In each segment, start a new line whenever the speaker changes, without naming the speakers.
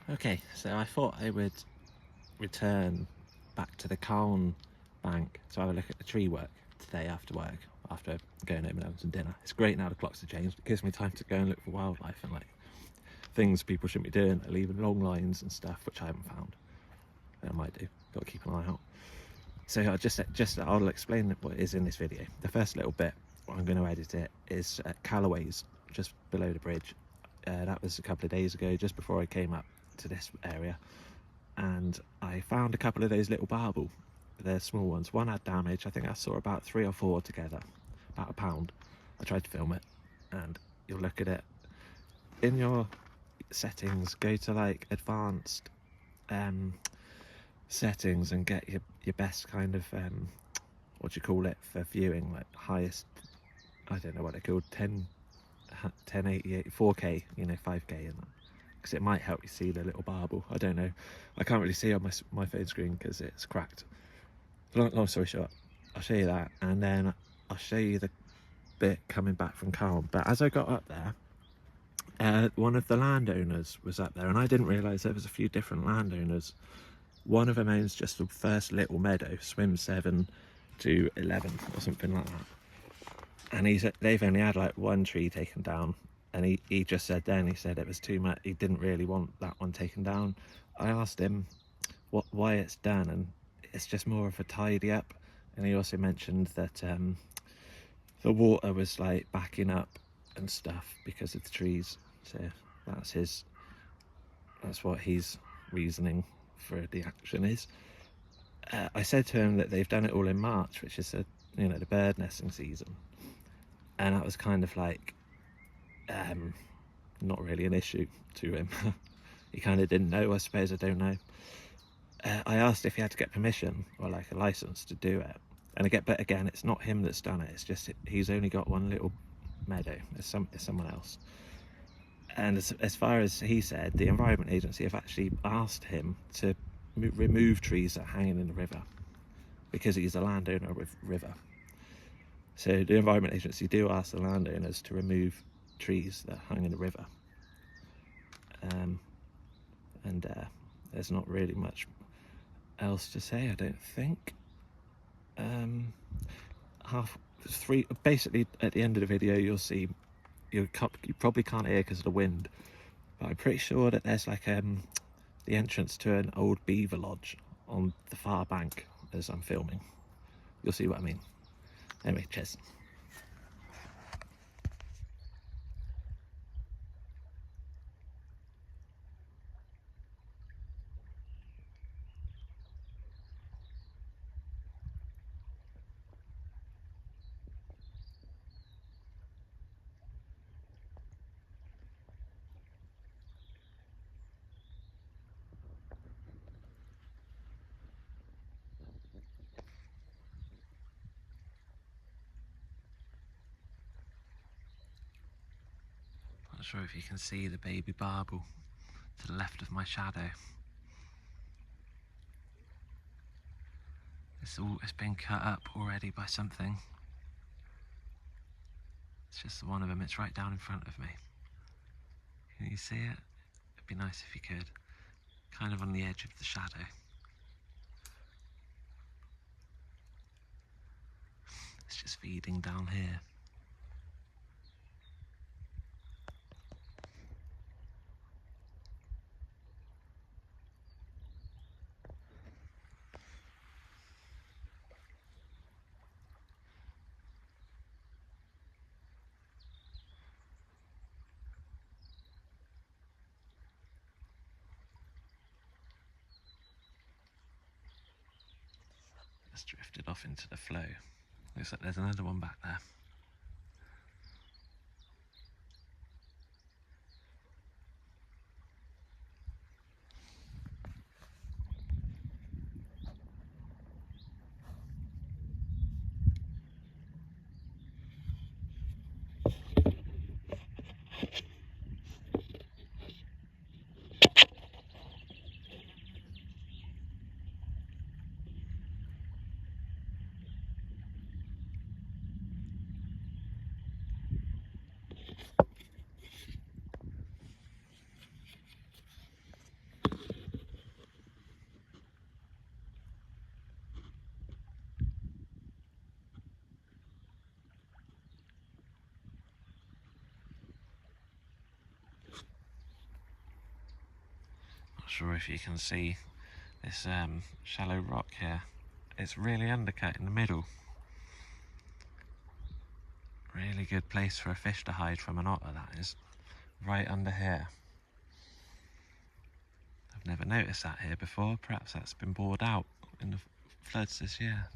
Okay, so I thought I would return back to the calne bank to have a look at the tree work today after work, after going home and having some dinner. It's great now the clocks have changed. It gives me time to go and look for wildlife and like things people shouldn't be doing, leaving long lines and stuff, which I haven't found. I might do. Got to keep an eye out. So I'll explain what is in this video. The first little bit, I'm going to edit it, is at Callerways, just below the bridge. That was a couple of days ago, just before I came up to this area, and I found a couple of those little barbel. They're small ones. One had damage. I think I saw about 3 or 4 together, about a pound. I tried to film it, and you'll look at it in your settings. Go to like advanced settings and get your best kind of what do you call it for viewing, like highest, I don't know what they're called, 1080 4K, you know, 5K and that, because it might help you see the little barbel. I don't know, I can't really see on my phone screen because it's cracked. Long story short, I'll show you that, and then I'll show you the bit coming back from calne. But as I got up there, one of the landowners was up there, and I didn't realise there was a few different landowners. One of them owns just the first little meadow, swim 7 to 11 or something like that. And they've only had like 1 tree taken down. And he just said then, he said it was too much. He didn't really want that one taken down. I asked him why it's done, and it's just more of a tidy up. And he also mentioned that the water was like backing up and stuff because of the trees. So that's what his reasoning for the action is. I said to him that they've done it all in March, which is the bird nesting season, and that was kind of like not really an issue to him. He kind of didn't know, I suppose. I don't know. I asked if he had to get permission or like a license to do it, but again, it's not him that's done it. It's just he's only got 1 little meadow. It's someone else. And as far as he said, the Environment Agency have actually asked him to remove trees that are hanging in the river because he's a landowner with river. So the Environment Agency do ask the landowners to remove trees that hang in the river. There's not really much else to say, I don't think. Basically at the end of the video you'll see, you probably can't hear because of the wind, but I'm pretty sure that there's like the entrance to an old beaver lodge on the far bank as I'm filming. You'll see what I mean. Anyway, cheers. Not sure if you can see the baby barbel to the left of my shadow. It's been cut up already by something. It's just one of them. It's right down in front of me. Can you see it? It'd be nice if you could. Kind of on the edge of the shadow. It's just feeding down here. It's drifted off into the flow. Looks like there's another one back there. sure if you can see this shallow rock here. It's really undercut in the middle. Really good place for a fish to hide from an otter, that is. Right under here. I've never noticed that here before. Perhaps that's been bored out in the floods this year.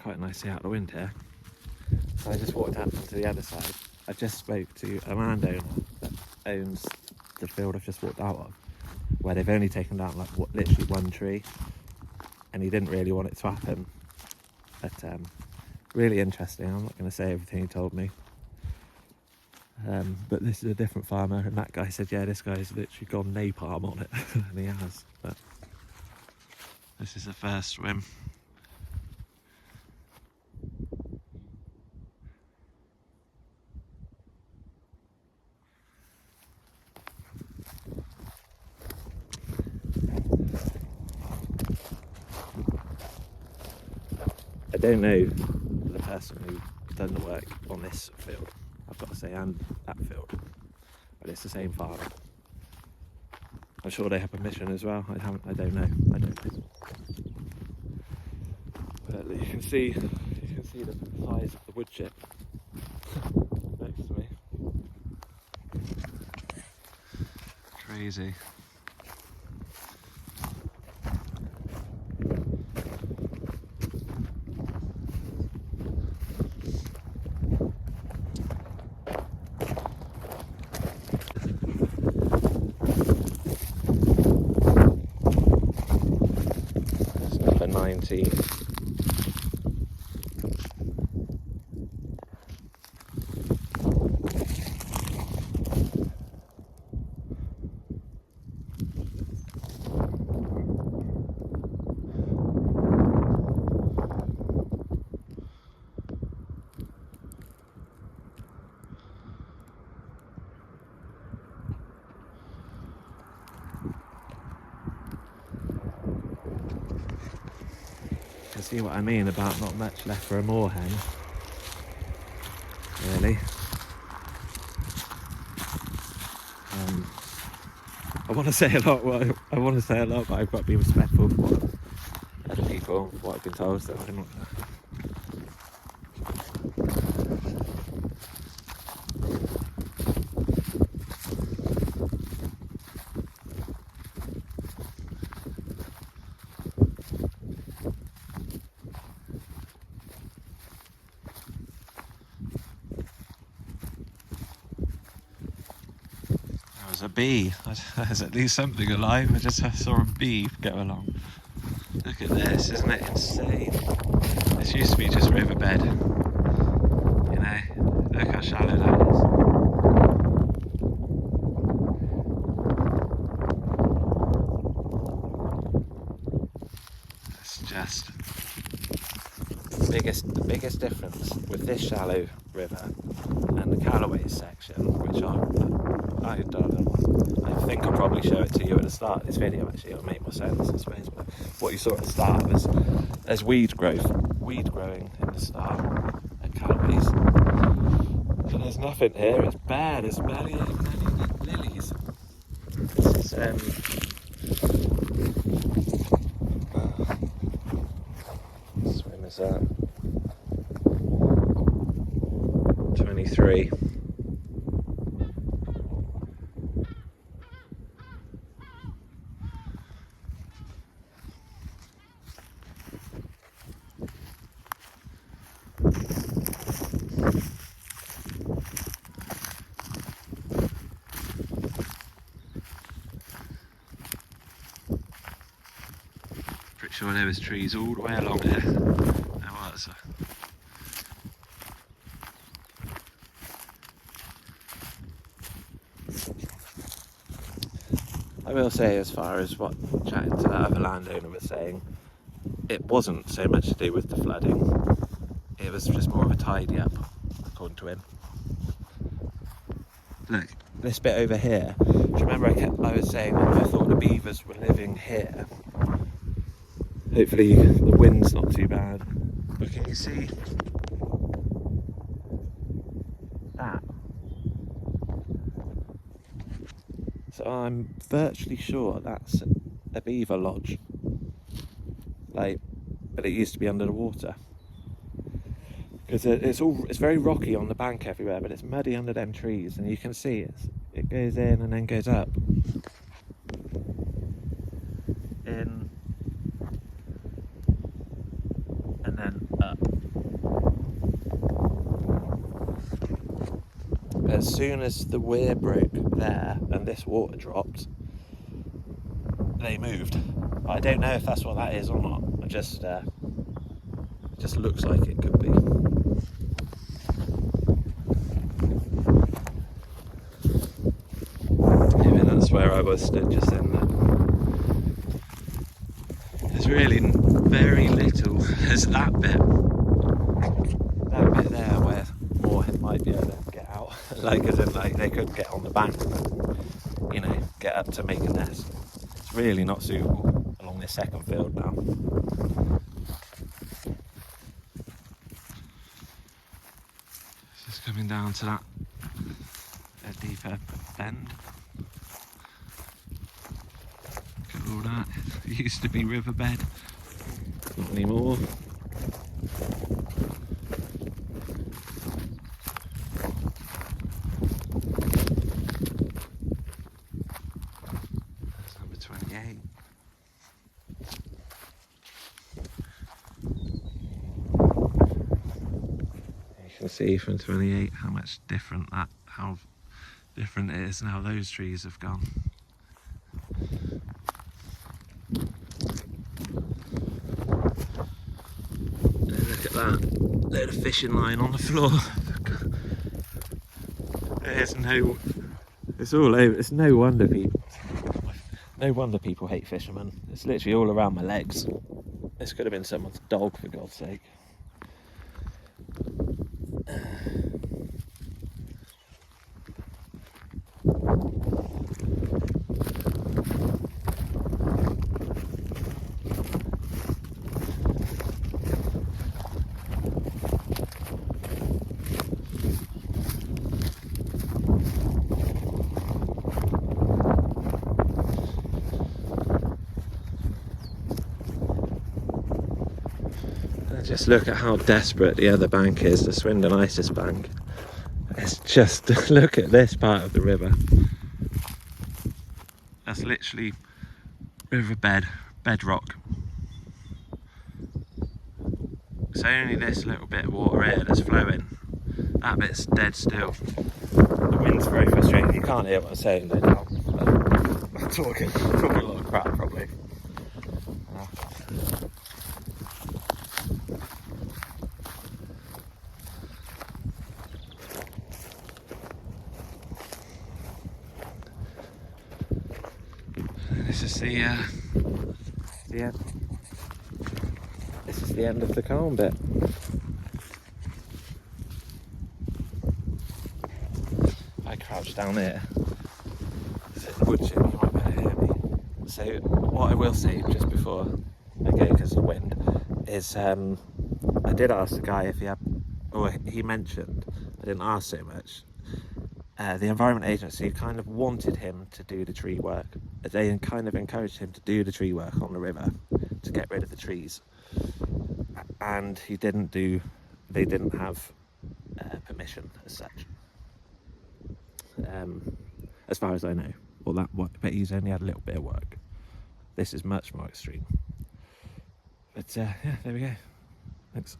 Quite nicely out the wind here. So I just walked out onto the other side. I just spoke to a landowner that owns the field I've just walked out of, where they've only taken down like literally one tree, and he didn't really want it to happen. But really interesting. I'm not going to say everything he told me. But this is a different farmer, and that guy said, yeah, this guy's literally gone napalm on it, and he has. But this is the first swim. I don't know the person who done the work on this field, I've got to say, and that field, but it's the same farmer. I'm sure they have permission as well. I don't know. But you can see the size of the wood chip next to me. Crazy. Number 19. See what I mean about not much left for a moorhen, really. I want to say a lot, but I've got to be respectful for what other people, what I've been told, so I'm not. A bee. There's at least something alive. I just saw a bee go along. Look at this, isn't it insane? This used to be just riverbed. You know, look how shallow that is. It's just the biggest difference with this shallow river and the Callerways section, which I think I'll probably show it to you at the start of this video. Actually, it'll make more sense, I suppose. But what you saw at the start was there's weed growing in the start at Callerways, and there's nothing here. It's bare. There's barely any lilies. This is swim is that 23. Pretty sure there was trees all the way along here. There was. I will say, as far as what chatting to that other landowner was saying, it wasn't so much to do with the flooding. It was just more of a tidy up, according to him. Look, this bit over here. Do you remember I was saying that I thought the beavers were living here. Hopefully the wind's not too bad. But can you see that? So I'm virtually sure that's a beaver lodge. Like, but it used to be under the water. Because it's very rocky on the bank everywhere, but it's muddy under them trees, and you can see it goes in and then goes up. In and then up. But as soon as the weir broke there and this water dropped, they moved. I don't know if that's what that is or not. It just looks like it could be. Maybe that's where I was stood just then. There's really very little. There's that bit there where more might be able to get out. Like, as in, like, they could get on the bank, but, you know, get up to make a nest. It's really not suitable along this second field now. It's just coming down to that deeper bend. Look at all that. It used to be riverbed. Not anymore. That's number 28. You can see from 28 how much different how different it is now those trees have gone. Look at that load of fishing line on the floor. It's all over. It's no wonder people hate fishermen. It's literally all around my legs. This could have been someone's dog, for God's sake. Just look at how desperate the other bank is, the Swindon Isis bank. It's just, look at this part of the river. That's literally riverbed, bedrock. It's only this little bit of water here that's flowing. That bit's dead still. The wind's very frustrating. You can't hear what I'm saying though now. I'm talking a lot of crap probably. This is the end. This is the end of the calm bit. I crouch down here. Sit in the wood chip, you might better hear me. So what I will say just before I go, because of the wind, is I did ask the guy if he had, or he mentioned, I didn't ask so much, the Environment Agency kind of wanted him to do the tree work. They kind of encouraged him to do the tree work on the river to get rid of the trees, and they didn't have permission as such, as far as I know. Well, but he's only had a little bit of work. This is much more extreme. But yeah, there we go. Thanks.